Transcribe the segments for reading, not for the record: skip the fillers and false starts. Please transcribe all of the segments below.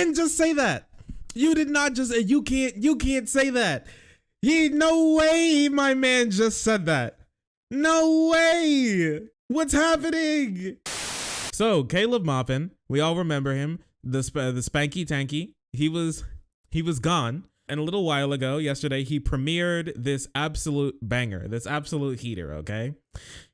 didn't just say that. You did not just, you can't say that. No way my man just said that. No way. What's happening? So Caleb Maupin, we all remember him, the spanky tanky. He was gone. And a little while ago, yesterday, he premiered this absolute banger, this absolute heater, okay?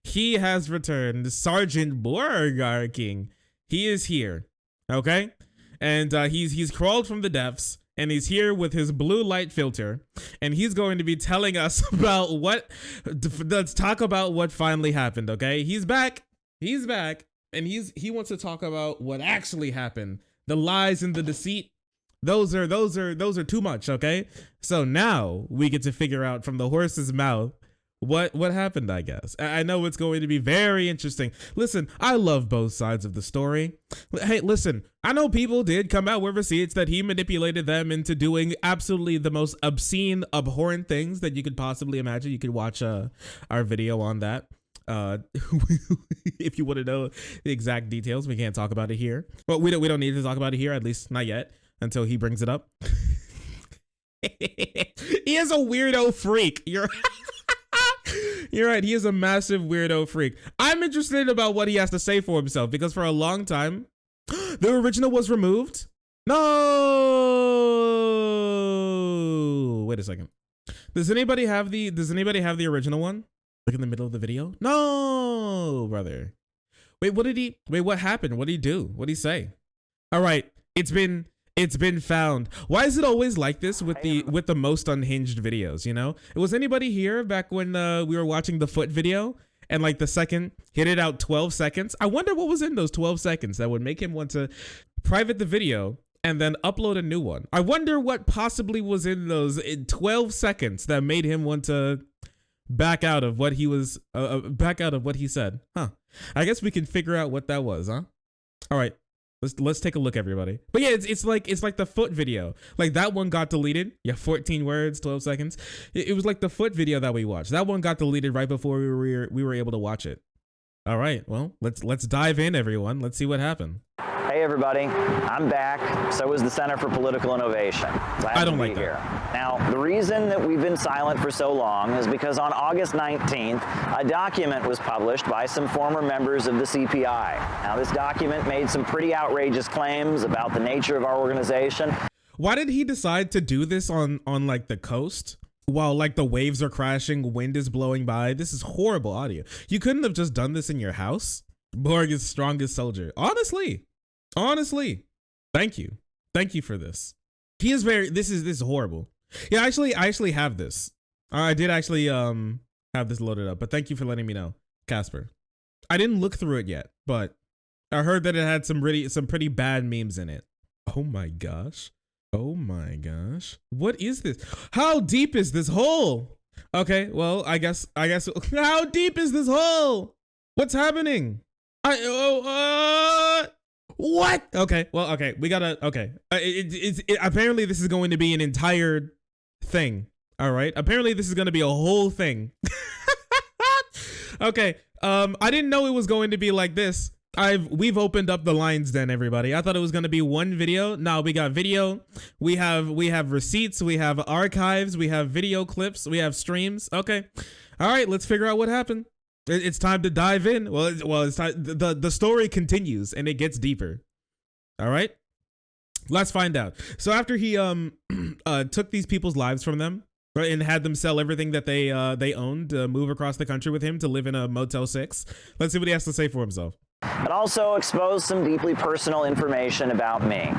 He has returned, Sergeant Burger King. He is here, okay? And he's crawled from the depths, and he's here with his blue light filter, and he's going to be telling us about let's talk about what finally happened, okay? He's back, and he wants to talk about what actually happened, the lies and the deceit. Those are too much, okay? So now we get to figure out from the horse's mouth what happened, I guess. I know it's going to be very interesting. Listen, I love both sides of the story. Hey, listen, I know people did come out with receipts that he manipulated them into doing absolutely the most obscene, abhorrent things that you could possibly imagine. You could watch our video on that. If you want to know the exact details, we can't talk about it here. But we don't need to talk about it here, at least not yet. Until he brings it up. He is a weirdo freak. You're right. He is a massive weirdo freak. I'm interested about what he has to say for himself because for a long time, the original was removed. No. Wait a second. Does anybody have the original one? Look in the middle of the video. No, brother. Wait, what happened? What did he do? What did he say? All right. It's been found. Why is it always like this with the most unhinged videos, you know? Was anybody here back when we were watching the foot video and like the second hit it out 12 seconds? I wonder what was in those 12 seconds that would make him want to private the video and then upload a new one. I wonder what possibly was in those 12 seconds that made him want to back out of what he was, back out of what he said. Huh. I guess we can figure out what that was, huh? All right. Let's take a look, everybody. But yeah, it's like the foot video. Like that one got deleted. Yeah, 14 words, 12 seconds. It was like the foot video that we watched. That one got deleted right before we were able to watch it. All right, well, let's dive in, everyone. Let's see what happened. Hey everybody, I'm back. So is the Center for Political Innovation. Glad to be here. Now, the reason that we've been silent for so long is because on August 19th, a document was published by some former members of the CPI. Now, this document made some pretty outrageous claims about the nature of our organization. Why did he decide to do this on like the coast? While like the waves are crashing, wind is blowing by. This is horrible audio. You couldn't have just done this in your house. Borg's strongest soldier. Honestly, thank you for this. He is this is horrible. Yeah, I actually have this. I did actually have this loaded up, but thank you for letting me know, Casper. I didn't look through it yet, but I heard that it had some pretty bad memes in it. Oh my gosh. What is this? How deep is this hole? Okay, well, I guess how deep is this hole? What's happening? What? Okay, well, okay, we gotta, okay. Apparently this is going to be an entire thing. All right, apparently this is going to be a whole thing. Okay, I didn't know it was going to be like this. We've opened up the lines then, everybody. I thought it was going to be one video. No, we got video. We have receipts. We have archives. We have video clips. We have streams. Okay. All right, let's figure out what happened. It's time to dive in. Well, it's time. The story continues and it gets deeper. All right, let's find out. So after he took these people's lives from them, right, and had them sell everything that they owned to move across the country with him to live in a Motel 6. Let's see what he has to say for himself. But also exposed some deeply personal information about me.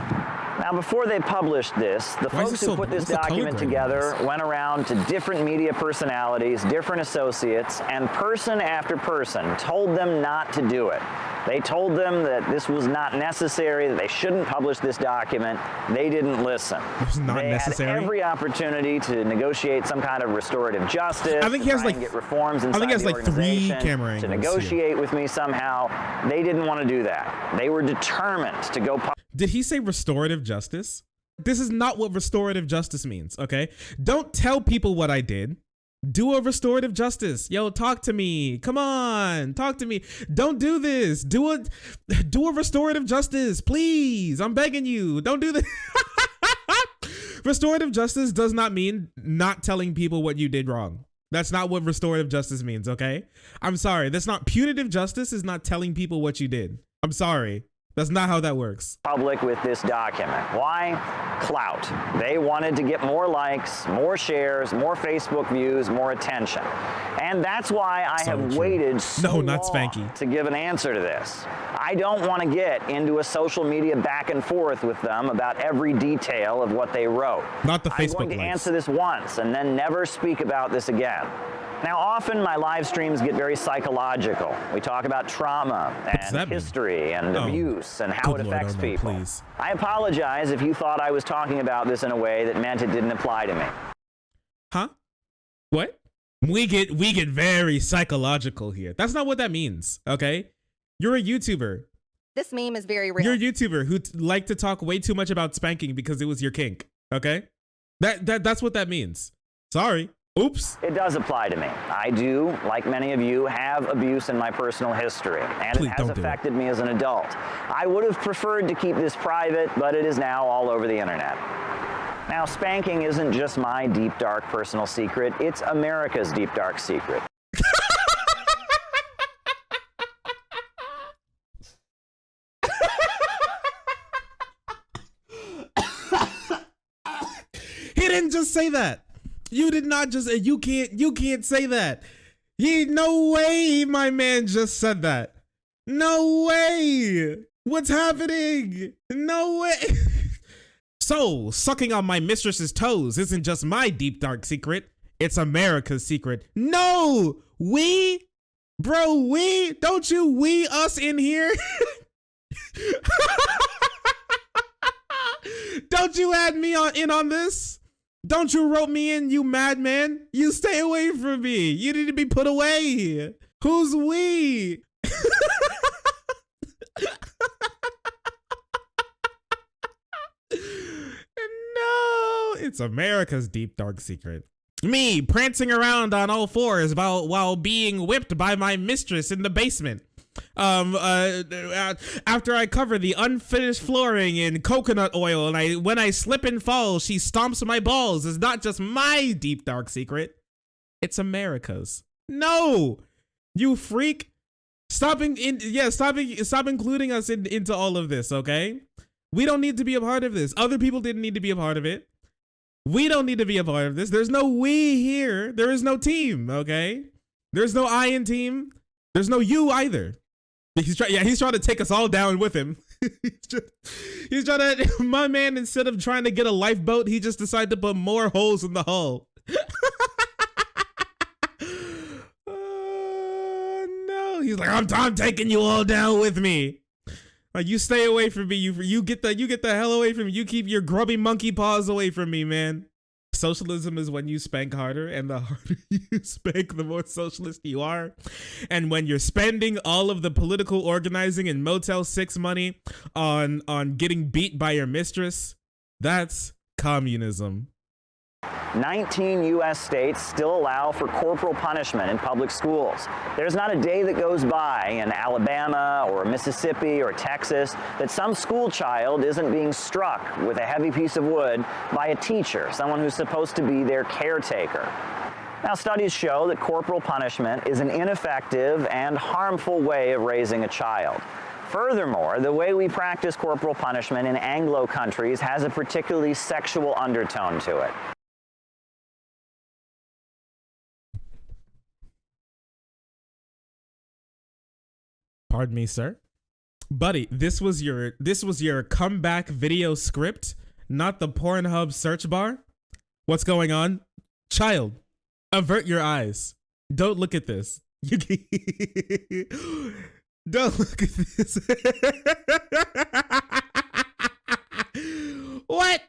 Now, before they published this, the folks who put this document together went around to different media personalities, different associates, and person after person told them not to do it. They told them that this was not necessary, that they shouldn't publish this document. They didn't listen. It's not necessary. They had every opportunity to negotiate some kind of restorative justice. I think he has like get reforms inside the organization, 3 camera angles to negotiate with me somehow. They didn't want to do that. They were determined to go. Did he say restorative justice? This is not what restorative justice means, okay? Don't tell people what I did. Do a restorative justice. Yo, talk to me. Come on, talk to me. Don't do this. Do a restorative justice, please. I'm begging you. Don't do this. Restorative justice does not mean not telling people what you did wrong. That's not what restorative justice means, okay? I'm sorry. That's not punitive justice is not telling people what you did. I'm sorry. That's not how that works. Public with this document. Why? Clout. They wanted to get more likes, more shares, more Facebook views, more attention. And that's why I have waited so long to give an answer to this. I don't want to get into a social media back and forth with them about every detail of what they wrote. Not the Facebook I'm going to answer this once and then never speak about this again. Now, often my live streams get very psychological. We talk about trauma and history and abuse and how it affects people. Please. I apologize if you thought I was talking about this in a way that meant it didn't apply to me. Huh? What? We get very psychological here. That's not what that means, okay? You're a YouTuber. This meme is very real. You're a YouTuber who like to talk way too much about spanking because it was your kink, okay? That's what that means. Sorry. Oops. It does apply to me. I do, like many of you, have abuse in my personal history, and it has affected me as an adult. I would have preferred to keep this private, but it is now all over the internet. Now, spanking isn't just my deep, dark personal secret. It's America's deep, dark secret. He didn't just say that. You did not just, you can't say that. No way my man just said that. No way. What's happening? No way. So, sucking on my mistress's toes isn't just my deep dark secret. It's America's secret. No, don't you us in here? Don't you add me in on this? Don't you rope me in, you madman? You stay away from me. You need to be put away. Who's we? No, it's America's deep dark secret. Me prancing around on all fours while being whipped by my mistress in the basement. After I cover the unfinished flooring in coconut oil and when I slip and fall, she stomps my balls. It's not just my deep dark secret. It's America's. No, you freak. Stop including us into all of this, okay? We don't need to be a part of this. Other people didn't need to be a part of it. We don't need to be a part of this. There's no we here. There is no team, okay? There's no I in team. There's no you either. He's trying to take us all down with him. he's trying to, my man, instead of trying to get a lifeboat, he just decided to put more holes in the hull. No, he's like, I'm taking you all down with me. Like, you stay away from me. You get the hell away from me. You keep your grubby monkey paws away from me, man. Socialism is when you spank harder, and the harder you spank, the more socialist you are. And when you're spending all of the political organizing and Motel 6 money on getting beat by your mistress, that's communism. 19 U.S. states still allow for corporal punishment in public schools. There's not a day that goes by in Alabama or Mississippi or Texas that some school child isn't being struck with a heavy piece of wood by a teacher, someone who's supposed to be their caretaker. Now, studies show that corporal punishment is an ineffective and harmful way of raising a child. Furthermore, the way we practice corporal punishment in Anglo countries has a particularly sexual undertone to it. Pardon me, sir. Buddy, this was your comeback video script, not the Pornhub search bar. What's going on? Child, avert your eyes. Don't look at this. Don't look at this. What?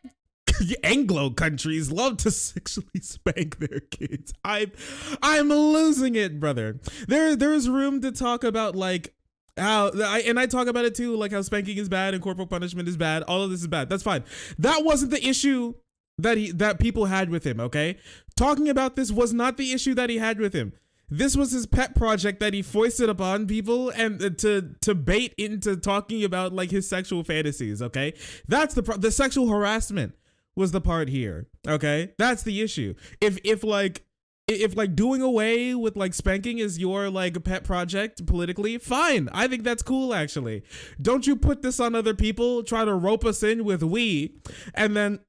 Anglo countries love to sexually spank their kids. I'm losing it, brother. There's room to talk about, like, how I talk about it too, like how spanking is bad and corporal punishment is bad. All of this is bad. That's fine. That wasn't the issue that people had with him, okay? Talking about this was not the issue that he had with him. This was his pet project that he foisted upon people and to bait into talking about like his sexual fantasies. Okay, that's the sexual harassment was the part here. Okay, that's the issue. If like doing away with like spanking is your like pet project politically, fine. I think that's cool actually. Don't you put this on other people, try to rope us in with we, and then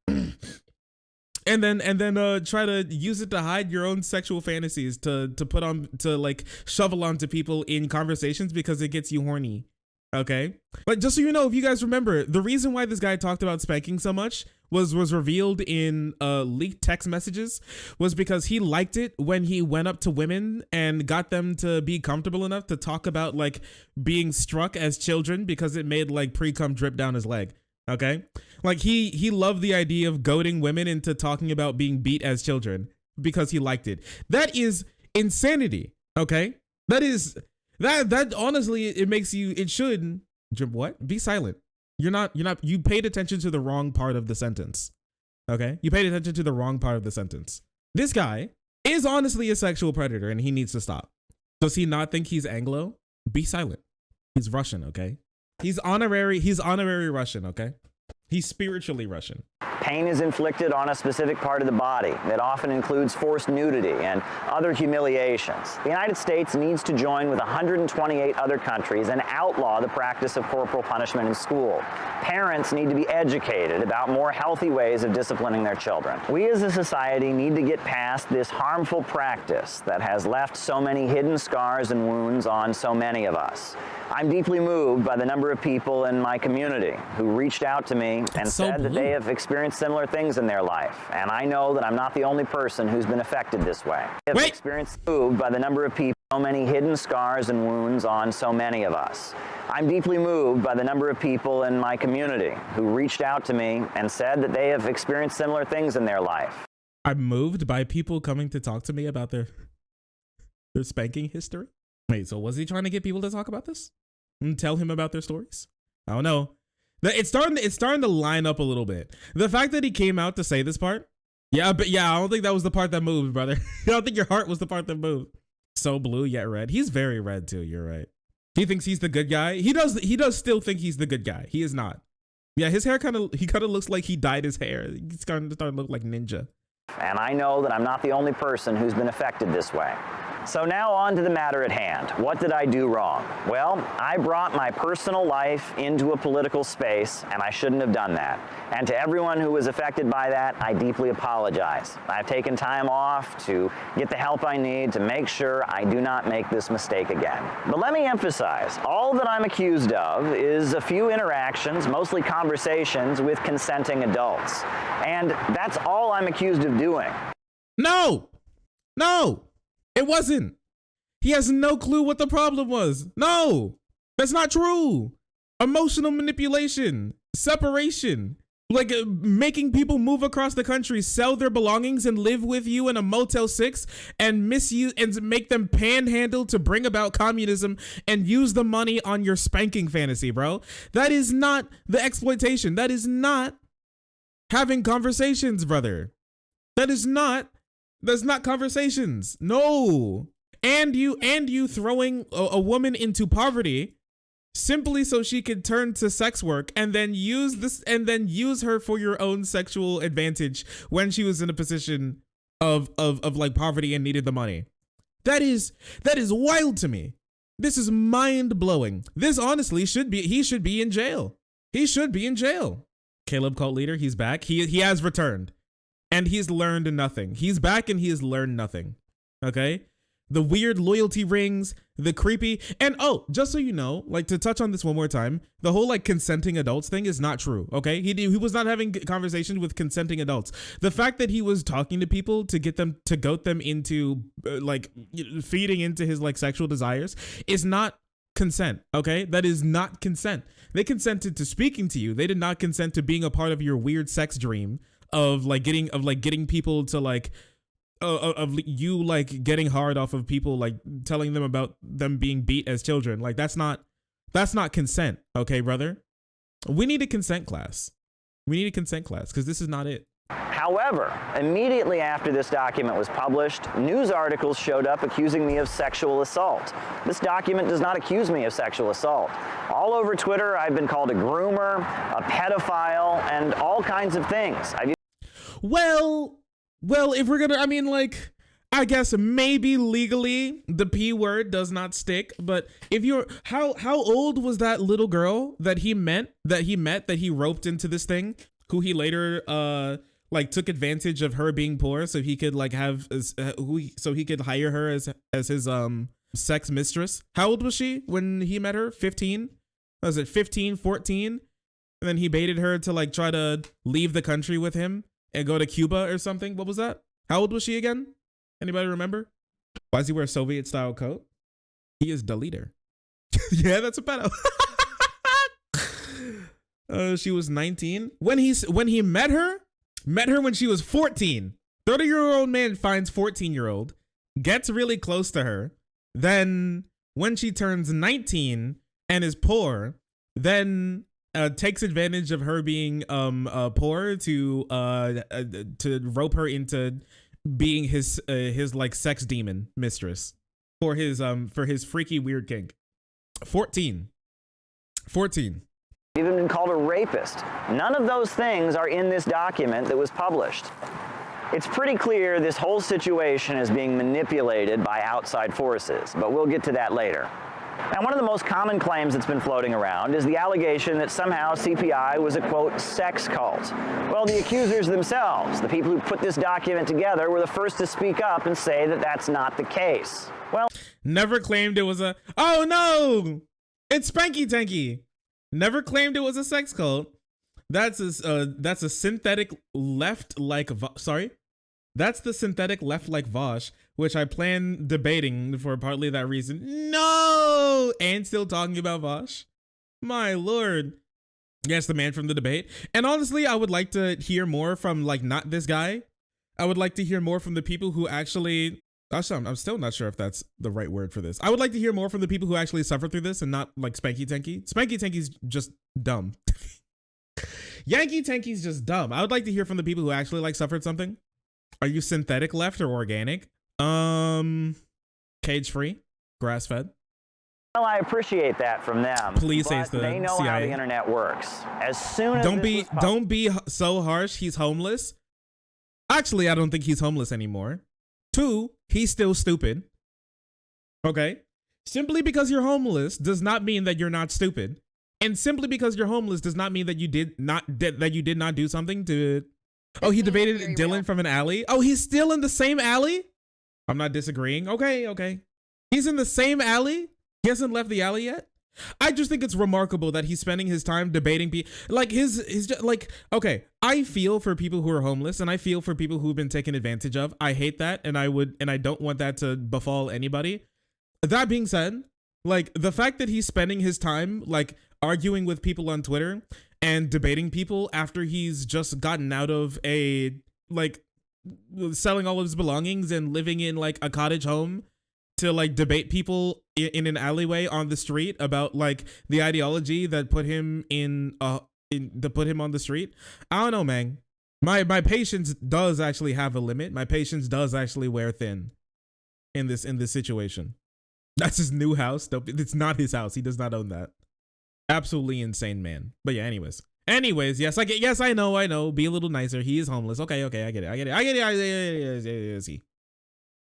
and then try to use it to hide your own sexual fantasies to put on, to like shovel onto people in conversations because it gets you horny. Okay, but just so you know, if you guys remember, the reason why this guy talked about spanking so much was revealed in leaked text messages, was because he liked it when he went up to women and got them to be comfortable enough to talk about like being struck as children because it made like pre-cum drip down his leg. Okay, like he loved the idea of goading women into talking about being beat as children because he liked it. That is insanity. Okay, that honestly, it makes you, it should, what? Be silent. You paid attention to the wrong part of the sentence. Okay, you paid attention to the wrong part of the sentence. This guy is honestly a sexual predator and he needs to stop. Does he not think he's Anglo? Be silent. He's Russian. Okay. He's honorary Russian, okay? He's spiritually Russian. Pain is inflicted on a specific part of the body. It often includes forced nudity and other humiliations. The United States needs to join with 128 other countries and outlaw the practice of corporal punishment in school. Parents need to be educated about more healthy ways of disciplining their children. We as a society need to get past this harmful practice that has left so many hidden scars and wounds on so many of us. I'm deeply moved by the number of people in my community who reached out to me and said that they have experienced similar things in their life. And I know that I'm not the only person who's been affected this way. I've experienced moved by the number of people, so many hidden scars and wounds on so many of us. I'm deeply moved by the number of people in my community who reached out to me and said that they have experienced similar things in their life. I'm moved by people coming to talk to me about their spanking history. Wait, so was he trying to get people to talk about this and tell him about their stories? I don't know. It's starting to line up a little bit. The fact that he came out to say this part, I don't think that was the part that moved, brother. I don't think your heart was the part that moved. So blue yet red. He's very red too. You're right. He thinks he's the good guy. He does still think he's the good guy. He is not. Yeah, his hair kind of looks like he dyed his hair. He's starting to look like Ninja. And I know that I'm not the only person who's been affected this way. So now on to the matter at hand. What did I do wrong? Well, I brought my personal life into a political space, and I shouldn't have done that. And to everyone who was affected by that, I deeply apologize. I've taken time off to get the help I need to make sure I do not make this mistake again. But let me emphasize, all that I'm accused of is a few interactions, mostly conversations, with consenting adults. And that's all I'm accused of doing. No! It wasn't. He has no clue what the problem was. No, that's not true. Emotional manipulation, separation, like making people move across the country, sell their belongings and live with you in a Motel 6 and misuse and make them panhandle to bring about communism and use the money on your spanking fantasy, bro. That is not the exploitation. That is not having conversations, brother. That's not conversations. No. And you throwing a woman into poverty simply so she could turn to sex work and then use her for your own sexual advantage when she was in a position of like poverty and needed the money. That is wild to me. This is mind blowing. This honestly he should be in jail. He should be in jail. Caleb Cult Leader, he's back. He has returned. And he's learned nothing. He's back and he has learned nothing. Okay? The weird loyalty rings, the creepy, and oh, just so you know, like to touch on this one more time, the whole like consenting adults thing is not true. Okay? He was not having conversations with consenting adults. The fact that he was talking to people to get them to goat them into like feeding into his like sexual desires is not consent. Okay? That is not consent. They consented to speaking to you. They did not consent to being a part of your weird sex dream of getting people to like of you like getting hard off of people, like telling them about them being beat as children. Like that's not consent. Okay, brother, we need a consent class. Because this is not it. However, immediately after this document was published, news articles showed up accusing me of sexual assault. This document does not accuse me of sexual assault. All over Twitter, I've been called a groomer, a pedophile, and all kinds of things. Well, if we're gonna, I mean, like, I guess maybe legally the P word does not stick, but if you're, how old was that little girl that he roped into this thing, who he later, like took advantage of her being poor so he could like have so he could hire her as his sex mistress. How old was she when he met her? 15? Was it 15, 14? And then he baited her to like try to leave the country with him and go to Cuba or something. What was that? How old was she again? Anybody remember? Why does he wear a Soviet style coat? He is the leader. Yeah, that's a pedo. She was 19 when he met her when she was 14. 30-year-old man finds 14-year-old, gets really close to her. Then when she turns 19 and is poor, then takes advantage of her being poor to rope her into being his like sex demon mistress for his freaky weird kink. 14. Even been called a rapist. None of those things are in this document that was published. It's pretty clear this whole situation is being manipulated by outside forces, but we'll get to that later. Now, one of the most common claims that's been floating around is the allegation that somehow CPI was a, quote, sex cult. Well, the accusers themselves, the people who put this document together, were the first to speak up and say that that's not the case. Well, never claimed it was a, oh no, it's Spanky Tanky. Never claimed it was a sex cult. That's a synthetic left like that's the synthetic left like Vosh, which I plan debating for partly that reason. No, and still talking about Vosh. My lord. Yes, the man from the debate. And honestly, I would like to hear more from like not this guy. I would like to hear more from the people who actually. Gosh, I'm still not sure if that's the right word for this. I would like to hear more from the people who actually suffer through this and not like Spanky Tanky. Spanky Tanky's just dumb. Yankee Tanky's just dumb. I would like to hear from the people who actually like suffered something. Are you synthetic left or organic? Cage free, grass fed. Well, I appreciate that from them. Please say it's the they know CIA. how the internet works. As soon as don't be so harsh. He's homeless. Actually, I don't think he's homeless anymore. 2, he's still stupid. Okay. Simply because you're homeless does not mean that you're not stupid. And simply because you're homeless does not mean that you did not do something to. Oh, he debated Dylan from an alley. Oh, he's still in the same alley? I'm not disagreeing. Okay. He's in the same alley? He hasn't left the alley yet? I just think it's remarkable that he's spending his time debating like his just like, okay, I feel for people who are homeless and I feel for people who've been taken advantage of. I hate that and I don't want that to befall anybody. That being said, like the fact that he's spending his time like arguing with people on Twitter and debating people after he's just gotten out of a like selling all of his belongings and living in like a cottage home to like debate people in an alleyway on the street about like the ideology that put him put him on the street. I don't know, man. My patience does actually have a limit. My patience does actually wear thin in this situation. That's his new house. It's not his house. He does not own that. Absolutely insane, man. But yeah, anyways, yes, I know. Be a little nicer. He is homeless. Okay, I get it.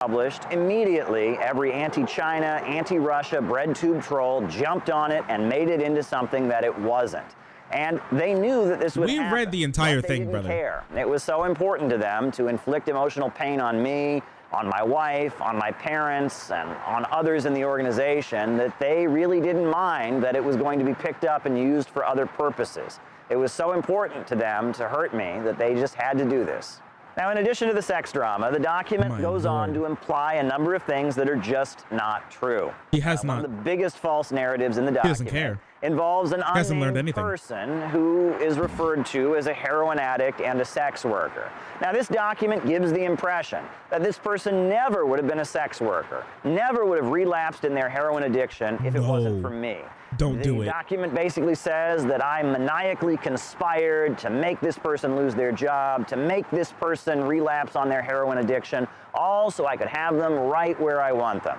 Published immediately, every anti-China, anti-Russia bread tube troll jumped on it and made it into something that it wasn't. And they knew that this would happen. We read the entire thing, brother. Care. It was so important to them to inflict emotional pain on me, on my wife, on my parents, and on others in the organization that they really didn't mind that it was going to be picked up and used for other purposes. It was so important to them to hurt me that they just had to do this. Now, in addition to the sex drama, the document goes on to imply a number of things that are just not true. He has not. One of the biggest false narratives in the document involves an unnamed person who is referred to as a heroin addict and a sex worker. Now, this document gives the impression that this person never would have been a sex worker, never would have relapsed in their heroin addiction if it wasn't for me. don't do it. The document basically says that I maniacally conspired to make this person lose their job, to make this person relapse on their heroin addiction, all so I could have them right where I want them.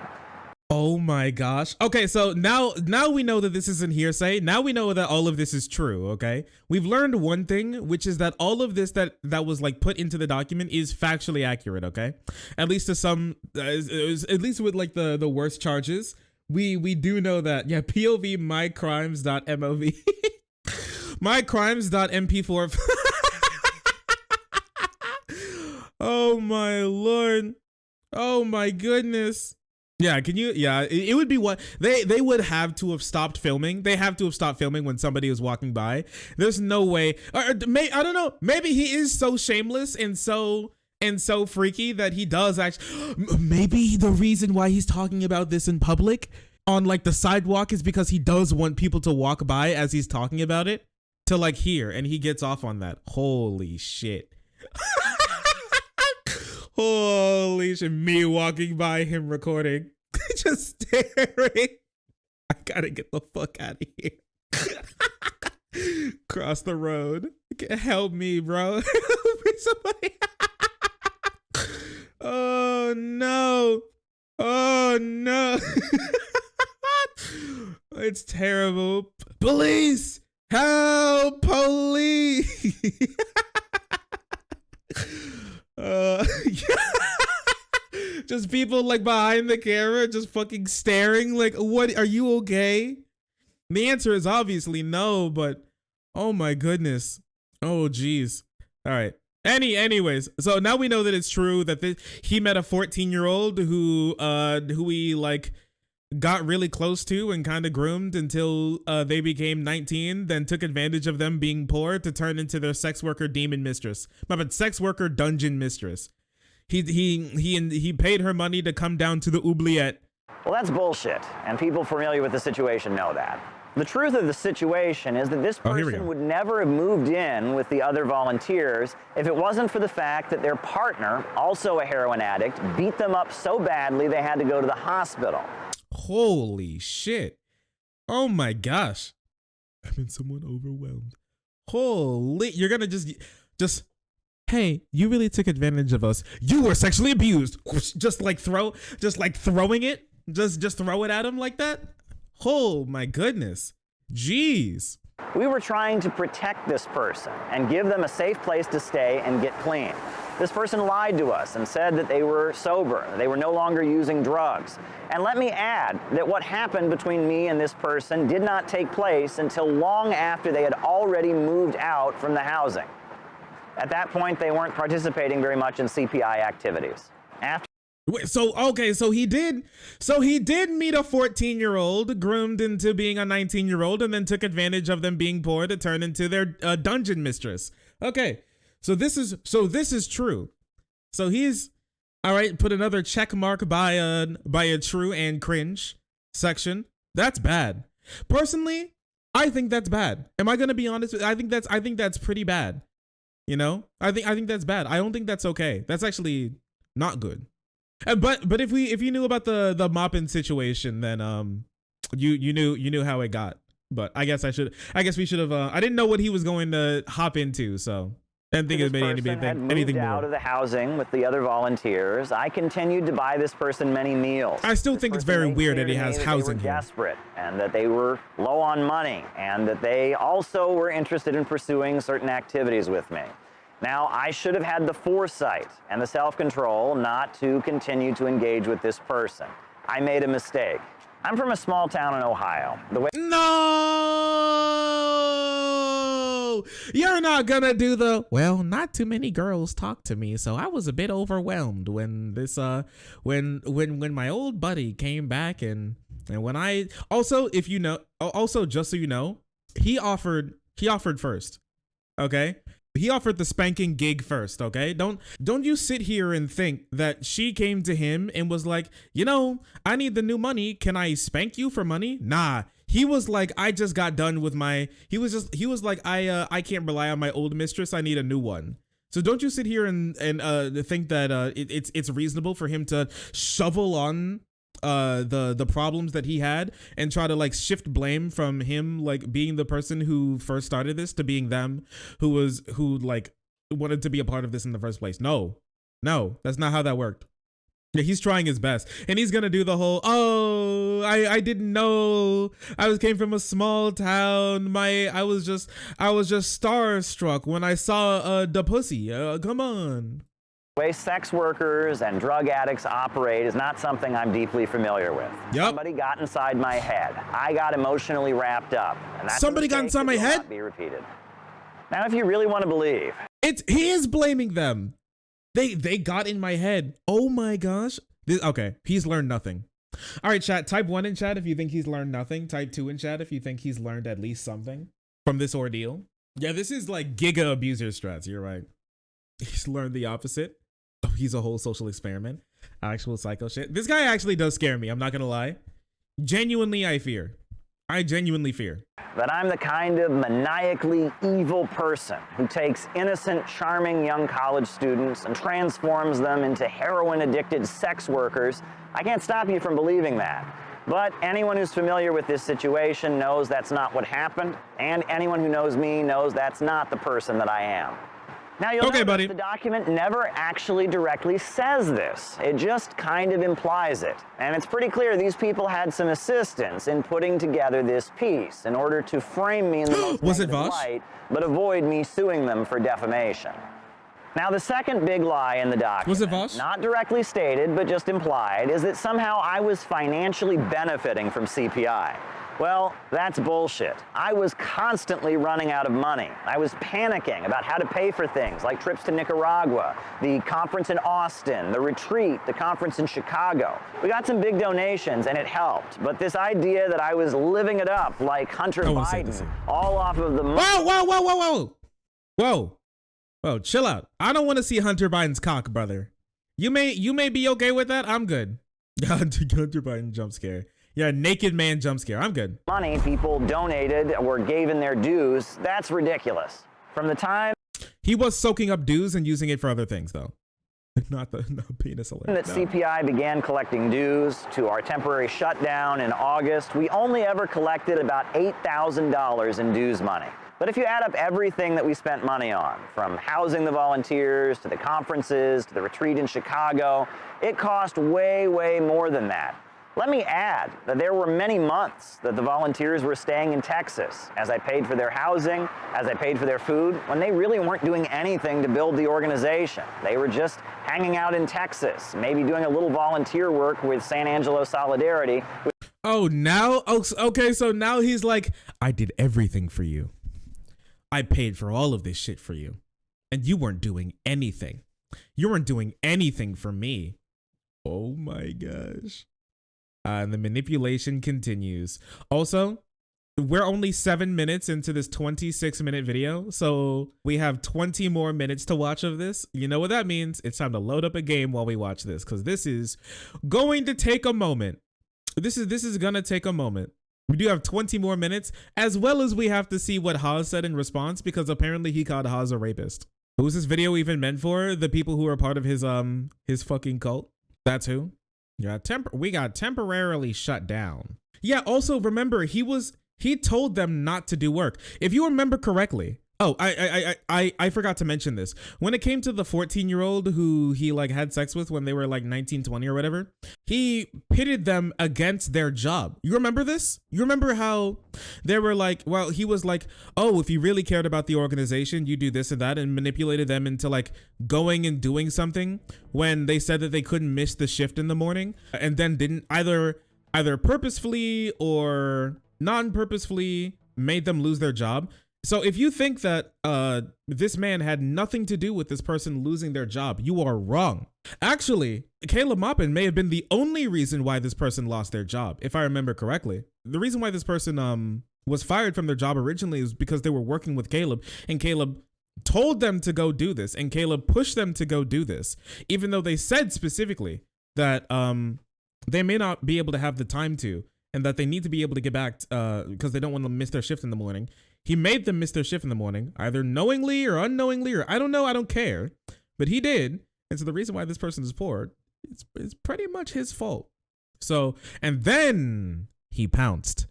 Oh my gosh. Okay, so now we know that this isn't hearsay. Now we know that all of this is true, okay? We've learned one thing, which is that all of this that was like put into the document is factually accurate, okay? At least to some, at least with like the worst charges. We do know that, yeah, POV mycrimes.mov. mycrimes.mp4. Oh my Lord. Oh my goodness. Yeah, can you? Yeah, it would be what they would have to have stopped filming. They have to have stopped filming when somebody was walking by. There's no way. I don't know. Maybe he is so shameless and so freaky that he does actually. Maybe the reason why he's talking about this in public on like the sidewalk is because he does want people to walk by as he's talking about it to like hear, and he gets off on that. Holy shit. Holy shit, me walking by, him recording, just staring. I gotta get the fuck out of here. Cross the road. Help me, bro. Help me, somebody. Oh no. Oh no. It's terrible. Police! Help! Police! Just people like behind the camera just fucking staring like, what, are you okay? The answer is obviously no, but oh my goodness. Oh geez. All right. Anyways, so now we know that it's true that he met a 14-year-old who he like got really close to and kind of groomed until they became 19, then took advantage of them being poor to turn into their sex worker demon mistress. But sex worker dungeon mistress. He paid her money to come down to the oubliette. Well, that's bullshit, and people familiar with the situation know that. The truth of the situation is that this person would never have moved in with the other volunteers if it wasn't for the fact that their partner, also a heroin addict, beat them up so badly they had to go to the hospital. Holy shit. Oh my gosh. I've been somewhat overwhelmed. Holy, you're gonna just, hey, you really took advantage of us. You were sexually abused. Just throwing it. Just throw it at him like that. Oh my goodness. Jeez. We were trying to protect this person and give them a safe place to stay and get clean. This person lied to us and said that they were sober, they were no longer using drugs. And let me add that what happened between me and this person did not take place until long after they had already moved out from the housing. At that point, they weren't participating very much in CPI activities. Wait, so he did meet a 14-year-old, groomed into being a 19-year-old, and then took advantage of them being poor to turn into their dungeon mistress. Okay, so this is true. So he's all right. Put another check mark by a true and cringe section. That's bad. Personally, I think that's bad. Am I gonna be honest? I think that's pretty bad. You know, I think that's bad. I don't think that's okay. That's actually not good. But if you knew about the Maupin situation, then you knew how it got. But I guess we should have. I didn't know what he was going to hop into, so I didn't think it made anything more. Out of the housing with the other volunteers, I continued to buy this person many meals. I still think it's very weird that he has housing here. They were desperate, and that they were low on money, and that they also were interested in pursuing certain activities with me. Now, I should have had the foresight and the self-control not to continue to engage with this person. I made a mistake. I'm from a small town in Ohio. No! You're not gonna do well, not too many girls talk to me, so I was a bit overwhelmed when this, when my old buddy came back and when I, also, if you know, also, just so you know, he offered first, okay? He offered the spanking gig first, okay? Don't you sit here and think that she came to him and was like, you know, I need the new money. Can I spank you for money? Nah. He was like, I just got done with he was like, I can't rely on my old mistress. I need a new one. So don't you sit here and think that it's reasonable for him to shovel on the problems that he had and try to like shift blame from him like being the person who first started this to being them who like wanted to be a part of this in the first place. No, that's not how that worked. Yeah, he's trying his best, and he's gonna do the whole, oh, I didn't know, came from a small town, I was just starstruck when I saw the pussy. Come on. The way sex workers and drug addicts operate is not something I'm deeply familiar with. Yep. Somebody got inside my head. I got emotionally wrapped up. And that's somebody got inside my head? Not be repeated. Now, if you really want to believe, he is blaming them. They got in my head. Oh my gosh. Okay, he's learned nothing. All right, chat. Type 1 in chat if you think he's learned nothing. Type 2 in chat if you think he's learned at least something from this ordeal. Yeah, this is like giga abuser strats. You're right. He's learned the opposite. Oh, he's a whole social experiment. Actual psycho shit. This guy actually does scare me. I'm not gonna lie. Genuinely, I genuinely fear that I'm the kind of maniacally evil person who takes innocent, charming young college students and transforms them into heroin-addicted sex workers. I can't stop you from believing that. But anyone who's familiar with this situation knows that's not what happened, and anyone who knows me knows that's not the person that I am. Now, you'll notice buddy. The document never actually directly says this. It just kind of implies it. And it's pretty clear these people had some assistance in putting together this piece in order to frame me in the most Was it negative Vosh? light, but avoid me suing them for defamation. Now, the second big lie in the document, was it Vosh? Not directly stated, but just implied, is that somehow I was financially benefiting from CPI. Well, that's bullshit. I was constantly running out of money. I was panicking about how to pay for things like trips to Nicaragua, the conference in Austin, the retreat, the conference in Chicago. We got some big donations and it helped, but this idea that I was living it up like Hunter Biden, all off of the money. Whoa, chill out. I don't want to see Hunter Biden's cock, brother. You may be okay with that. I'm good. Hunter Biden jump scare. Yeah, naked man jump scare. I'm good. Money people donated or gave in their dues, that's ridiculous. From the time he was soaking up dues and using it for other things, though. Not penis alert. That CPI began collecting dues to our temporary shutdown in August, we only ever collected about $8,000 in dues money. But if you add up everything that we spent money on, from housing the volunteers to the conferences to the retreat in Chicago, it cost way, way more than that. Let me add that there were many months that the volunteers were staying in Texas as I paid for their housing, as I paid for their food, when they really weren't doing anything to build the organization. They were just hanging out in Texas, maybe doing a little volunteer work with San Angelo Solidarity. Oh, now? Okay, so now he's like, I did everything for you. I paid for all of this shit for you. And you weren't doing anything. You weren't doing anything for me. Oh my gosh. And the manipulation continues. Also, we're only 7 minutes into this 26-minute video, so we have 20 more minutes to watch of this. You know what that means? It's time to load up a game while we watch this, because this is going to take a moment. This is gonna take a moment. We do have 20 more minutes, as well as we have to see what Haas said in response, because apparently he called Haas a rapist. Who's this video even meant for? The people who are part of his fucking cult? That's who? Yeah, we got temporarily shut down. Yeah, also remember, he told them not to do work. If you remember correctly. Oh, I forgot to mention this. When it came to the 14-year-old who he like had sex with when they were like 19, 20 or whatever, he pitted them against their job. You remember this? You remember how they were like, well, he was like, oh, if you really cared about the organization, you do this and that, and manipulated them into like going and doing something when they said that they couldn't miss the shift in the morning, and then didn't either purposefully or non-purposefully made them lose their job. So if you think that this man had nothing to do with this person losing their job, you are wrong. Actually, Caleb Maupin may have been the only reason why this person lost their job, if I remember correctly. The reason why this person was fired from their job originally is because they were working with Caleb, and Caleb told them to go do this, and Caleb pushed them to go do this, even though they said specifically that they may not be able to have the time to, and that they need to be able to get back because they don't want to miss their shift in the morning. He made them miss their shift in the morning, either knowingly or unknowingly, or I don't know, I don't care. But he did. And so the reason why this person is poor, it's pretty much his fault. So, and then he pounced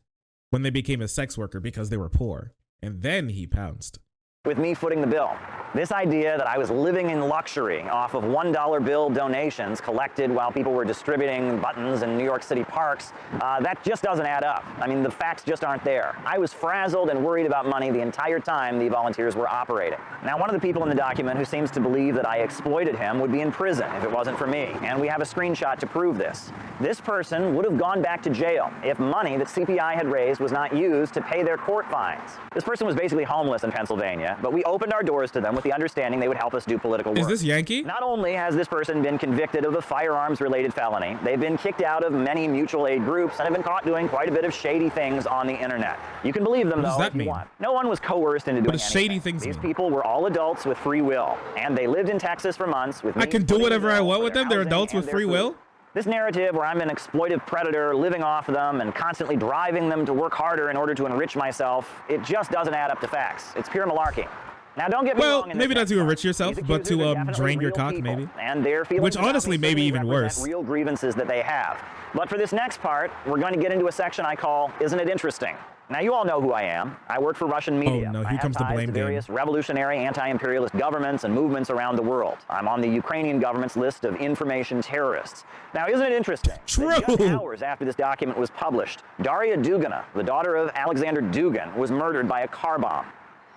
when they became a sex worker because they were poor. And then he pounced. With me footing the bill. This idea that I was living in luxury off of $1 bill donations collected while people were distributing buttons in New York City parks, that just doesn't add up. I mean, the facts just aren't there. I was frazzled and worried about money the entire time the volunteers were operating. Now, one of the people in the document who seems to believe that I exploited him would be in prison if it wasn't for me, and we have a screenshot to prove this. This person would have gone back to jail if money that CPI had raised was not used to pay their court fines. This person was basically homeless in Pennsylvania, but we opened our doors to them with the understanding they would help us do political work. Is this Yankee? Not only has this person been convicted of a firearms-related felony, they've been kicked out of many mutual aid groups and have been caught doing quite a bit of shady things on the internet. You can believe them, though, if you want. No one was coerced into doing anything. Shady things These people were all adults with free will, and they lived in Texas for months with me. I can do whatever I want with them? They're adults with free will? This narrative where I'm an exploitive predator living off of them and constantly driving them to work harder in order to enrich myself, it just doesn't add up to facts. It's pure malarkey. Now, don't get me wrong. Well, maybe not to enrich yourself, but to drain your cock, maybe. And their feelings, which honestly may be even worse. Real grievances that they have. But for this next part, we're going to get into a section I call "Isn't It Interesting?" Now, you all know who I am. I work for Russian media. Oh no, here comes the blame game. Various revolutionary anti-imperialist governments and movements around the world. I'm on the Ukrainian government's list of information terrorists. Now, isn't it interesting? True. Just hours after this document was published, Daria Dugina, the daughter of Alexander Dugin, was murdered by a car bomb.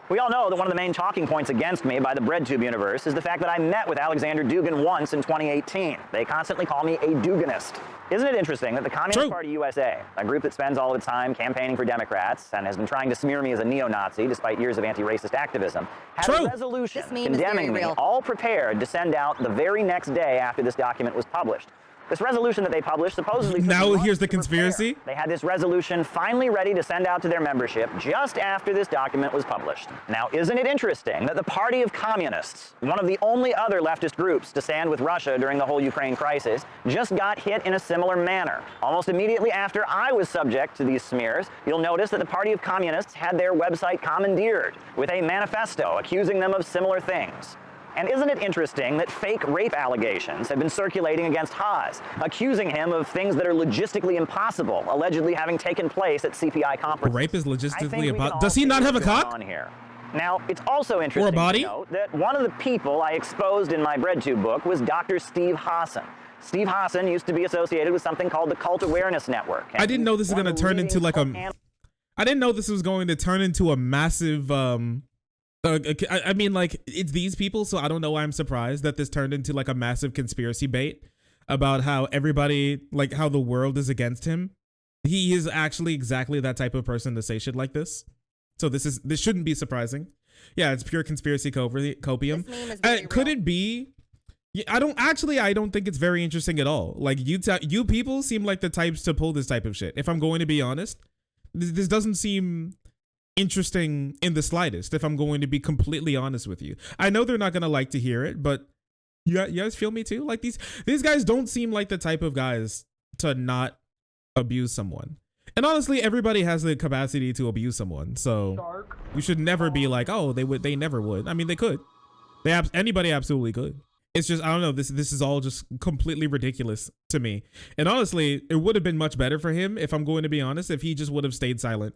We all know that one of the main talking points against me by the BreadTube universe is the fact that I met with Alexander Dugin once in 2018. They constantly call me a Duginist. Isn't it interesting that the Communist Party USA, a group that spends all of its time campaigning for Democrats and has been trying to smear me as a neo-Nazi despite years of anti-racist activism, had a resolution condemning me, all prepared to send out the very next day after this document was published. This resolution that they published supposedly... Now here's the conspiracy. They had this resolution finally ready to send out to their membership just after this document was published. Now, isn't it interesting that the Party of Communists, one of the only other leftist groups to stand with Russia during the whole Ukraine crisis, just got hit in a similar manner? Almost immediately after I was subject to these smears, you'll notice that the Party of Communists had their website commandeered with a manifesto accusing them of similar things. And isn't it interesting that fake rape allegations have been circulating against Haas, accusing him of things that are logistically impossible, allegedly having taken place at CPI conferences? Rape is logistically impossible. Does he not have a cock? On here. Now, it's also interesting to note that one of the people I exposed in my BreadTube book was Dr. Steve Hassan. Steve Hassan used to be associated with something called the Cult Awareness Network. I didn't know this was going to turn into like a... I didn't know this was going to turn into a massive... I mean, like, it's these people, so I don't know why I'm surprised that this turned into like a massive conspiracy bait about how everybody, like, how the world is against him. He is actually exactly that type of person to say shit like this. So this shouldn't be surprising. Yeah, it's pure conspiracy copium. Could it be? I don't think it's very interesting at all. Like, you people seem like the types to pull this type of shit. If I'm going to be honest, this doesn't seem interesting in the slightest, if I'm going to be completely honest with you. I know they're not going to like to hear it, but you guys feel me too? Like, these guys don't seem like the type of guys to not abuse someone. And honestly, everybody has the capacity to abuse someone, so you should never be like, oh, they never would. I mean, they could. Anybody absolutely could. It's just, I don't know, this is all just completely ridiculous to me. And honestly, it would have been much better for him, if I'm going to be honest, if he just would have stayed silent.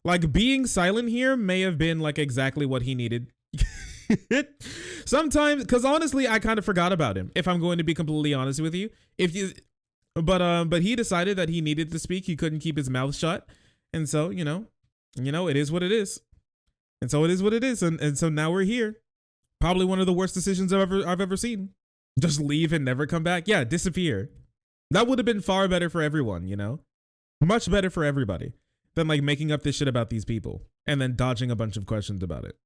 Like, being silent here may have been like exactly what he needed. Sometimes, because honestly, I kind of forgot about him, if I'm going to be completely honest with you. But he decided that he needed to speak. He couldn't keep his mouth shut. And so, you know, it is what it is. And so it is what it is. And so now we're here. Probably one of the worst decisions I've ever seen. Just leave and never come back. Yeah, disappear. That would have been far better for everyone, you know? Much better for everybody than like making up this shit about these people and then dodging a bunch of questions about it.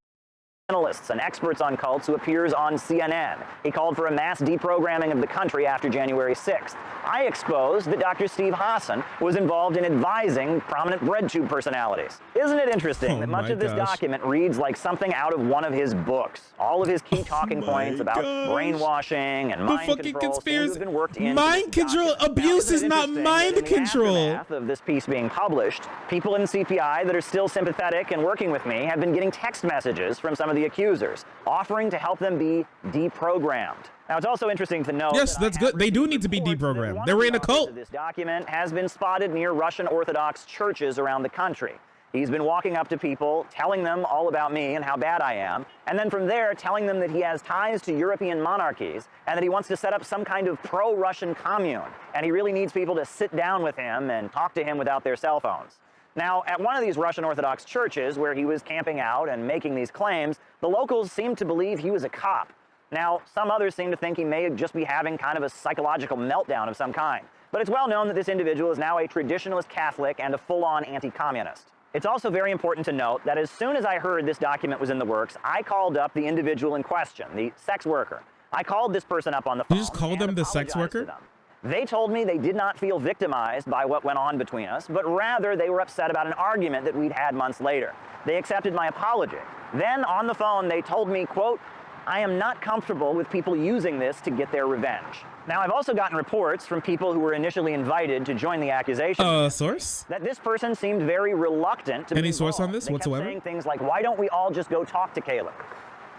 Analysts and experts on cults who appears on CNN. He called for a mass deprogramming of the country after January 6th. I exposed that Dr. Steve Hassan was involved in advising prominent BreadTube personalities. Isn't it interesting that much of this document reads like something out of one of his books? All of his key talking points about brainwashing and mind control seem to have been worked into mind control. Abuse is not mind control. In the aftermath of this piece being published, people in CPI that are still sympathetic and working with me have been getting text messages from some of of the accusers, offering to help them be deprogrammed. Now, it's also interesting to note. Yes, that's good. They do need to be deprogrammed. They were in a cult. This document has been spotted near Russian Orthodox churches around the country. He's been walking up to people, telling them all about me and how bad I am, and then from there telling them that he has ties to European monarchies and that he wants to set up some kind of pro-Russian commune, and he really needs people to sit down with him and talk to him without their cell phones. Now, at one of these Russian Orthodox churches where he was camping out and making these claims, the locals seemed to believe he was a cop. Now, some others seem to think he may just be having kind of a psychological meltdown of some kind. But it's well known that this individual is now a traditionalist Catholic and a full-on anti-communist. It's also very important to note that as soon as I heard this document was in the works, I called up the individual in question, the sex worker. I called this person up on the phone. You just called them the sex worker? They told me they did not feel victimized by what went on between us, but rather they were upset about an argument that we'd had months later. They accepted my apology. Then on the phone, they told me, quote, "I am not comfortable with people using this to get their revenge." Now, I've also gotten reports from people who were initially invited to join the accusation. Source? That this person seemed very reluctant to be Any source on this They whatsoever? kept saying things like, "Why don't we all just go talk to Caleb?"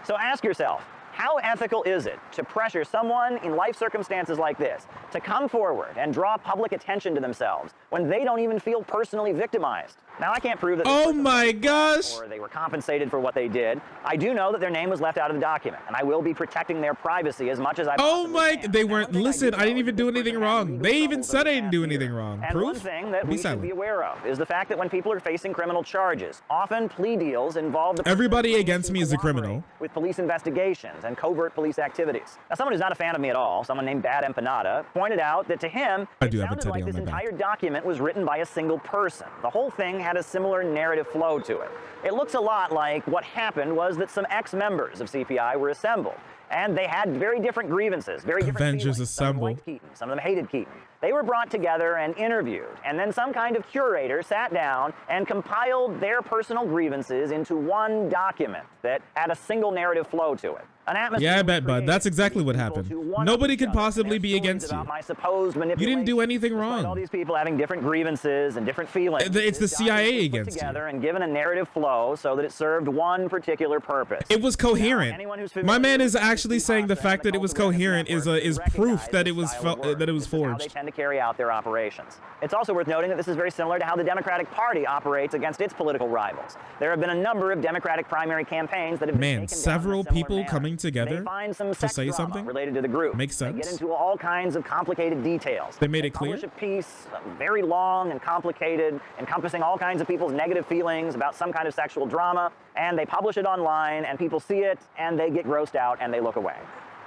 So ask yourself, how ethical is it to pressure someone in life circumstances like this to come forward and draw public attention to themselves when they don't even feel personally victimized? Now, I can't prove that Oh my gosh! or they were compensated for what they did. I do know that their name was left out of the document, and I will be protecting their privacy as much as I Oh possibly my, can. they Now, weren't, one thing listen, I didn't know even is do that this anything person had wrong. legal They even troubles said I over the didn't do past anything year. wrong. And Proof? one thing that Be we should silent. be aware of is the fact that when people are facing criminal charges, often plea deals involve the person Everybody agreeing against to me is a cooperate criminal. with police investigations and covert police activities. Now, someone who's not a fan of me at all, someone named Bad Empanada, pointed out that to him, I it do have a sounded teddy like on this my back. entire document was written by a single person. The whole thing had a similar narrative flow to it. It looks a lot like what happened was that some ex-members of CPI were assembled, and they had very different grievances, very different Avengers feelings. Some of them assembled. liked Keaton, some of them hated Keaton. They were brought together and interviewed, and then some kind of curator sat down and compiled their personal grievances into one document that had a single narrative flow to it. An atmosphere Yeah, I was bet, bud. created That's for exactly what people happened. to one-up Nobody each could other. possibly Their be stories against about you. my supposed You didn't do manipulation. anything Despite wrong. all these people having different grievances and different feelings. It's the this document CIA was put against you. together and given a narrative flow so that it served one particular purpose. It was coherent. Anyone who's My familiar man with is actually saying the Picasso fact and that it was Cult Awareness coherent is Network is recognize proof that this it was style of work. that it was This is how they forged. tend to carry out their operations. It's also worth noting that this is very similar to how the Democratic Party operates against its political rivals. There have been a number of Democratic primary campaigns that have been Man, taken down several in a similar people manner. coming together They find some to sex say drama something related to the group. makes They sense. get into all kinds of complicated details. They made it clear? Publish a piece, very long and complicated, encompassing all kinds of people's negative feelings about some kind of sexual drama, and they publish it online, and people see it, and they get grossed out, and they look away.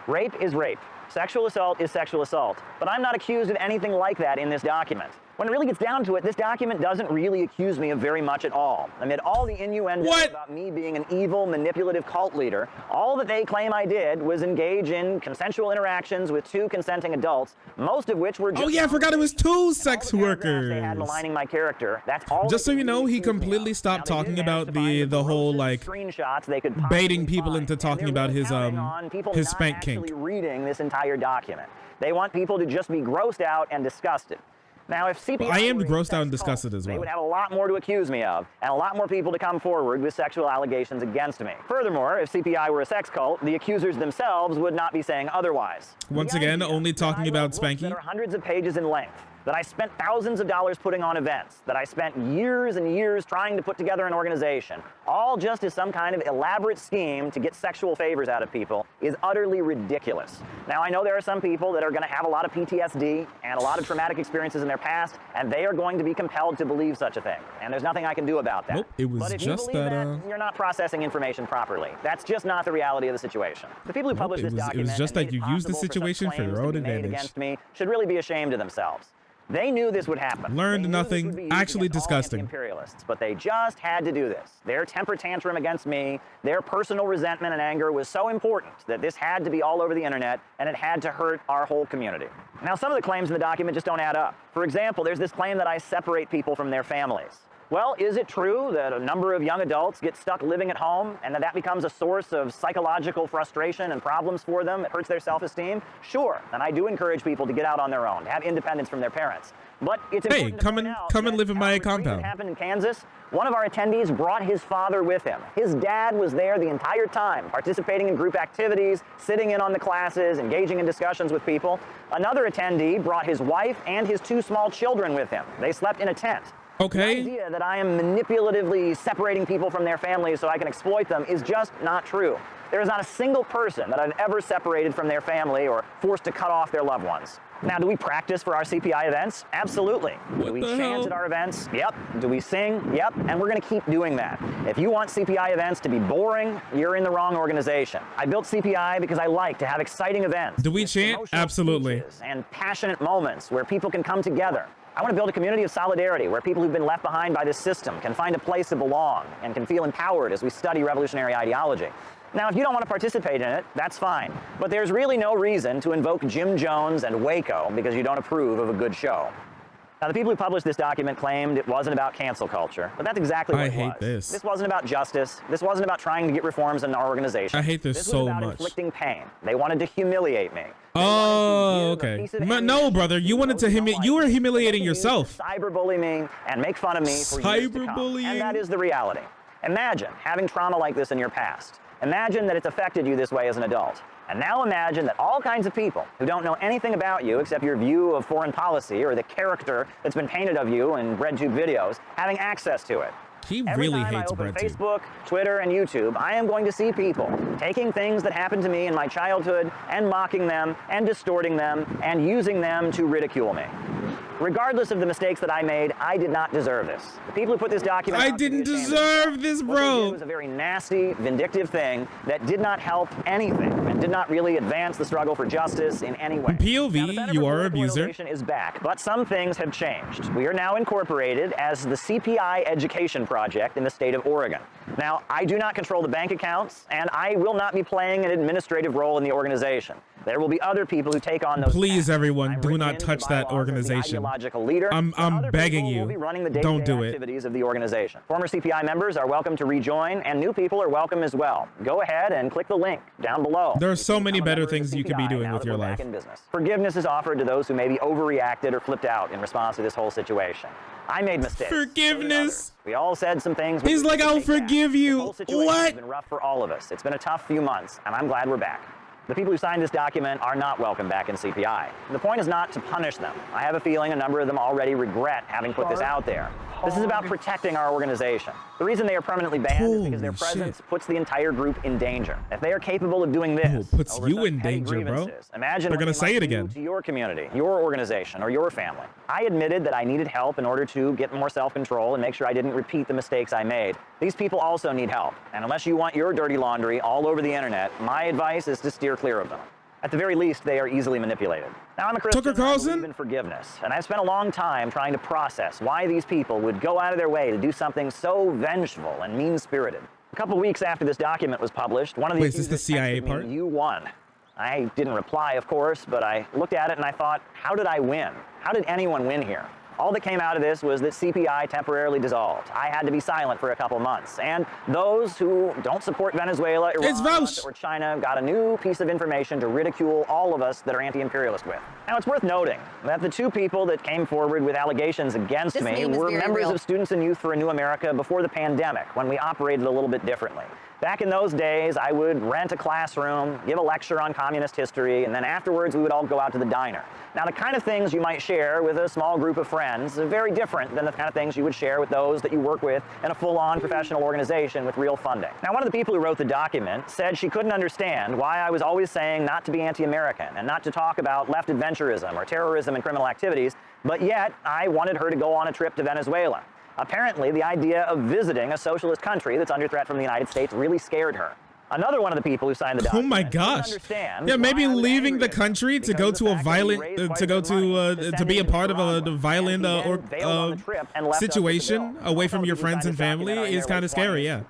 Rape is rape. Sexual assault is sexual assault. But I'm not accused of anything like that in this document. When it really gets down to it, this document doesn't really accuse me of very much at all. Amid all the innuendo about me being an evil, manipulative cult leader, all that they claim I did was engage in consensual interactions with two consenting adults, most of which were just... Oh yeah, I forgot it was two sex They had workers. maligning my character. That's all. Just so you know, he accused me of. completely stopped Now, they talking did about manage to find the whole grossest like screenshots they could baiting possibly people find, into and talking they're about really his counting on people his not spank kink. actually reading this entire document. They want people to just be grossed out and disgusted. Now, if CPI I am were a grossed out sex and disgusted cult, as they well. would have a lot more to accuse me of, and a lot more people to come forward with sexual allegations against me. Furthermore, if CPI were a sex cult, the accusers themselves would not be saying otherwise. Once The again, idea only that talking I about wrote books spanking. that are hundreds of pages in length, that I spent thousands of dollars putting on events, that I spent years and years trying to put together an organization, all just as some kind of elaborate scheme to get sexual favors out of people, is utterly ridiculous. Now, I know there are some people that are going to have a lot of PTSD and a lot of traumatic experiences in their past, and they are going to be compelled to believe such a thing. And there's nothing I can do about that. Nope, it was but if just you believe that, you're not processing information properly. That's just not the reality of the situation. The people who published this document, it was just and that made you it used the possible for such situation for claims your to own be made advantage. against me should really be ashamed of themselves. They knew this would happen. Learned They knew nothing. this would be used Actually against all disgusting. anti-imperialists, but they just had to do this. Their temper tantrum against me, their personal resentment and anger was so important that this had to be all over the internet, and it had to hurt our whole community. Now, some of the claims in the document just don't add up. For example, there's this claim that I separate people from their families. Well, is it true that a number of young adults get stuck living at home and that becomes a source of psychological frustration and problems for them? It hurts their self-esteem? Sure, and I do encourage people to get out on their own, to have independence from their parents. But it's important to point out come and live in my that compound. happened in Kansas. One of our attendees brought his father with him. His dad was there the entire time, participating in group activities, sitting in on the classes, engaging in discussions with people. Another attendee brought his wife and his 2 small children with him. They slept in a tent. Okay. The idea that I am manipulatively separating people from their families so I can exploit them is just not true. There is not a single person that I've ever separated from their family or forced to cut off their loved ones. Now, do we practice for our CPI events? Absolutely. Do we chant at our events? Yep. Do we sing? Yep. And we're going to keep doing that. If you want CPI events to be boring, you're in the wrong organization. I built CPI because I like to have exciting events. Do we chant? Absolutely. And passionate moments where people can come together. I want to build a community of solidarity where people who've been left behind by this system can find a place to belong and can feel empowered as we study revolutionary ideology. Now, if you don't want to participate in it, that's fine. But there's really no reason to invoke Jim Jones and Waco because you don't approve of a good show. Now, the people who published this document claimed it wasn't about cancel culture, but that's exactly what it was. I hate this. This wasn't about justice. This wasn't about trying to get reforms in our organization. I hate this so much. This was about inflicting pain. They wanted to humiliate me. Oh, okay. No, brother, you wanted to you were humiliating yourself. Cyberbully me and make fun of me for years to come. And that is the reality. Imagine having trauma like this in your past. Imagine that it's affected you this way as an adult. And now imagine that all kinds of people who don't know anything about you except your view of foreign policy or the character that's been painted of you in RedTube videos having access to it. He really hates RedTube. RedTube. Facebook, Twitter, and YouTube, I am going to see people taking things that happened to me in my childhood and mocking them and distorting them and using them to ridicule me. Regardless of the mistakes that I made, I did not deserve this. The people who put this document I didn't deserve this, bro. What they did was a very nasty, vindictive thing that did not help anything and did not really advance the struggle for justice in any way. POV, you are an abuser. Is back, but some things have changed. We are now incorporated as the CPI Education Project in the state of Oregon. Now, I do not control the bank accounts, and I will not be playing an administrative role in the organization. There will be other people who take on those. Please, everyone, do not touch that organization. Leader, I'm begging you. Don't do it. Activities of the organization. Former CPI members are welcome to rejoin, and new people are welcome as well. Go ahead and click the link down below. There are so many better things you could be doing with your life. Forgiveness is offered to those who maybe overreacted or flipped out in response to this whole situation. I made mistakes. Forgiveness. We all said some things. He's like, I'll forgive you. What? It's been rough for all of us. It's been a tough few months, and I'm glad we're back. The people who signed this document are not welcome back in CPI. The point is not to punish them. I have a feeling a number of them already regret having put this out there. This is about protecting our organization. The reason they are permanently banned is because their presence puts the entire group in danger. If they are capable of doing this, puts you in danger, bro. Imagine they're gonna say it again to your community, your organization, or your family. I admitted that I needed help in order to get more self-control and make sure I didn't repeat the mistakes I made. These people also need help, and unless you want your dirty laundry all over the internet, my advice is to steer clear of them. At the very least, they are easily manipulated. Now, I'm a Christian, I believe in forgiveness, and I've spent a long time trying to process why these people would go out of their way to do something so vengeful and mean-spirited. A couple weeks after this document was published, one of the accusers, is this the CIA part? You won. I didn't reply, of course, but I looked at it and I thought, how did I win? How did anyone win here? All that came out of this was that CPI temporarily dissolved. I had to be silent for a couple months. And those who don't support Venezuela, Iran, or China got a new piece of information to ridicule all of us that are anti-imperialist with. Now, it's worth noting that the 2 people that came forward with allegations against me were members of Students and Youth for a New America before the pandemic, when we operated a little bit differently. Back in those days, I would rent a classroom, give a lecture on communist history, and then afterwards we would all go out to the diner. Now, the kind of things you might share with a small group of friends are very different than the kind of things you would share with those that you work with in a full-on professional organization with real funding. Now, one of the people who wrote the document said she couldn't understand why I was always saying not to be anti-American and not to talk about left adventurism or terrorism and criminal activities, but yet I wanted her to go on a trip to Venezuela. Apparently, the idea of visiting a socialist country that's under threat from the United States really scared her. Another one of the people who signed the document. Oh my gosh! Yeah, maybe leaving the country to go to a violent, to be a part of a violent situation away from your friends and family is kind of scary. Yeah.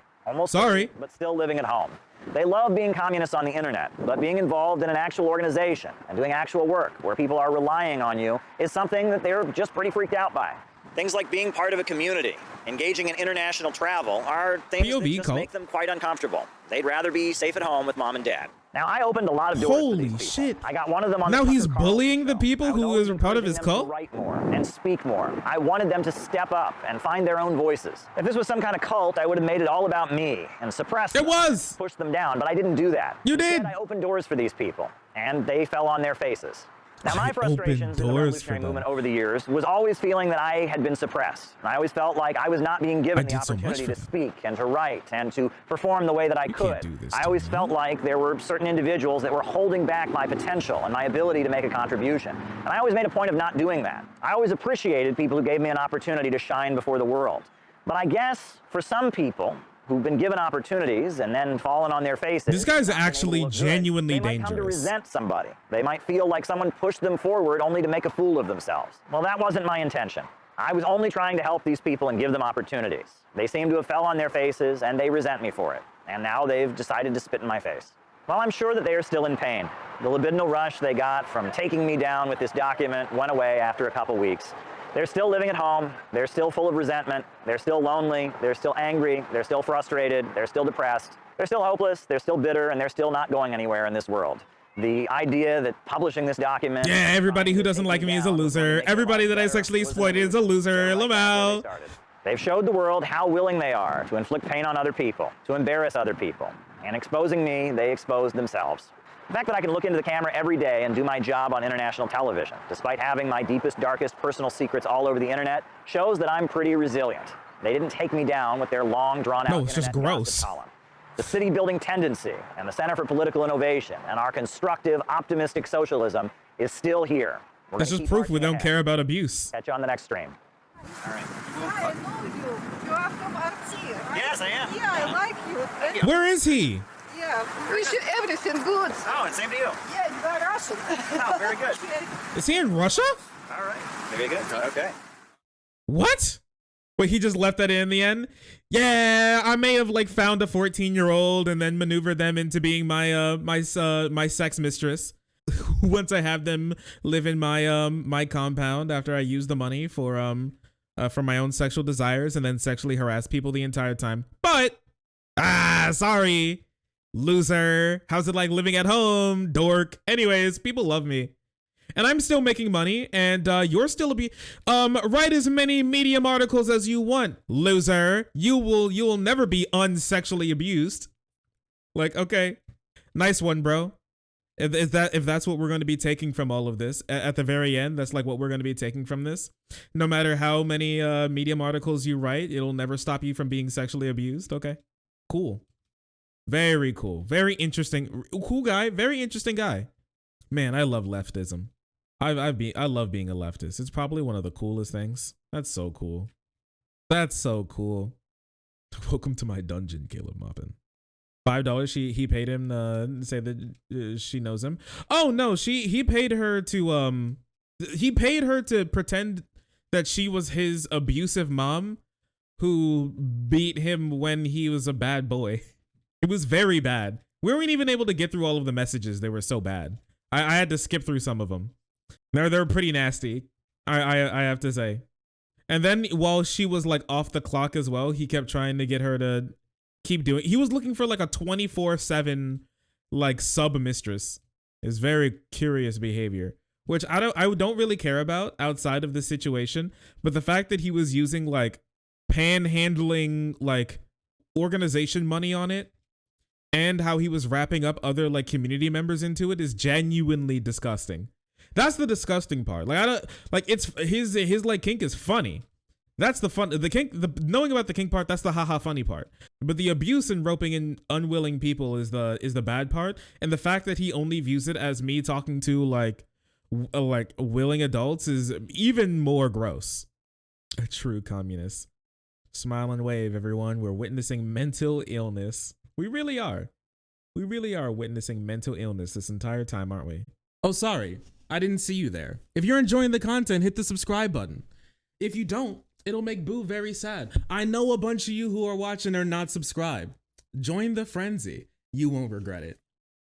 Sorry, but still living at home. They love being communists on the internet, but being involved in an actual organization and doing actual work where people are relying on you is something that they're just pretty freaked out by. Things like being part of a community, engaging in international travel are things that just make them quite uncomfortable. They'd rather be safe at home with mom and dad. Now, I opened a lot of doors for these people. Holy shit. I got one of them on now the he's bullying the people who is part of his cult? To write more and speak more. I wanted them to step up and find their own voices. If this was some kind of cult, I would have made it all about me and suppressed them. It was! Pushed them down, but I didn't do that. You did! Instead, I opened doors for these people, and they fell on their faces. Now, my frustrations in the revolutionary movement over the years was always feeling that I had been suppressed. I always felt like I was not being given the opportunity to speak and to write and to perform the way that I could. I always felt like there were certain individuals that were holding back my potential and my ability to make a contribution. And I always made a point of not doing that. I always appreciated people who gave me an opportunity to shine before the world. But I guess for some people who've been given opportunities and then fallen on their faces. This guy's actually genuinely dangerous. They might come to resent somebody. They might feel like someone pushed them forward only to make a fool of themselves. Well, that wasn't my intention. I was only trying to help these people and give them opportunities. They seem to have fell on their faces and they resent me for it. And now they've decided to spit in my face. Well, I'm sure that they are still in pain. The libidinal rush they got from taking me down with this document went away after a couple weeks. They're still living at home, they're still full of resentment, they're still lonely, they're still angry, they're still frustrated, they're still depressed, they're still hopeless, they're still bitter, and they're still not going anywhere in this world. The idea that publishing this document... Yeah, everybody who doesn't like me is a loser. Everybody that I sexually exploited is a loser. Lamau. They've showed the world how willing they are to inflict pain on other people, to embarrass other people. And exposing me, they exposed themselves. The fact that I can look into the camera every day and do my job on international television, despite having my deepest, darkest personal secrets all over the internet, shows that I'm pretty resilient. They didn't take me down with their long, drawn-out No, it's just gross. column. The city-building tendency and the Center for Political Innovation and our constructive, optimistic socialism is still here. That's just proof we don't care about abuse. Catch you on the next stream. All right. I know you. You are from RT, right? Yes, I am. Yeah, I like you. Thank you. Where is he? Yeah, wish you everything good. Oh, and same to you. Yeah, you are Russian. Oh, very good. Is he in Russia? All right. Very good. Okay. What? Wait, he just left that in the end? Yeah, I may have like found a 14-year-old and then maneuvered them into being my my sex mistress. Once I have them live in my my compound after I use the money for my own sexual desires and then sexually harass people the entire time. But sorry. Loser. How's it like living at home? Dork. Anyways, people love me. And I'm still making money, and you're still write as many Medium articles as you want, loser. You will never be unsexually abused. Like, okay. Nice one, bro. If that's what we're going to be taking from all of this at the very end, that's like what we're going to be taking from this. No matter how many Medium articles you write, it'll never stop you from being sexually abused. Okay. Cool. Very cool. Very interesting. Cool guy. Very interesting guy. Man, I love leftism. I love being a leftist. It's probably one of the coolest things. That's so cool. That's so cool. Welcome to my dungeon, Caleb Maupin. $5. He paid him to say that she knows him. Oh no, he paid her to pretend that she was his abusive mom who beat him when he was a bad boy. It was very bad. We weren't even able to get through all of the messages. They were so bad. I had to skip through some of them. They're pretty nasty. I have to say. And then while she was like off the clock as well, he kept trying to get her to keep doing. He was looking for like a 24/7 like sub mistress. It's very curious behavior, which I don't really care about outside of the situation. But the fact that he was using like panhandling like organization money on it, and how he was wrapping up other like community members into it is genuinely disgusting. That's the disgusting part. Like I don't like it's his like kink is funny. That's the fun. The kink, the knowing about the kink part, that's the haha funny part. But the abuse and roping in unwilling people is the bad part. And the fact that he only views it as me talking to like willing adults is even more gross. A true communist. Smile and wave, everyone. We're witnessing mental illness. We really are. We really are witnessing mental illness this entire time, aren't we? Oh, sorry. I didn't see you there. If you're enjoying the content, hit the subscribe button. If you don't, it'll make Boo very sad. I know a bunch of you who are watching are not subscribed. Join the frenzy. You won't regret it.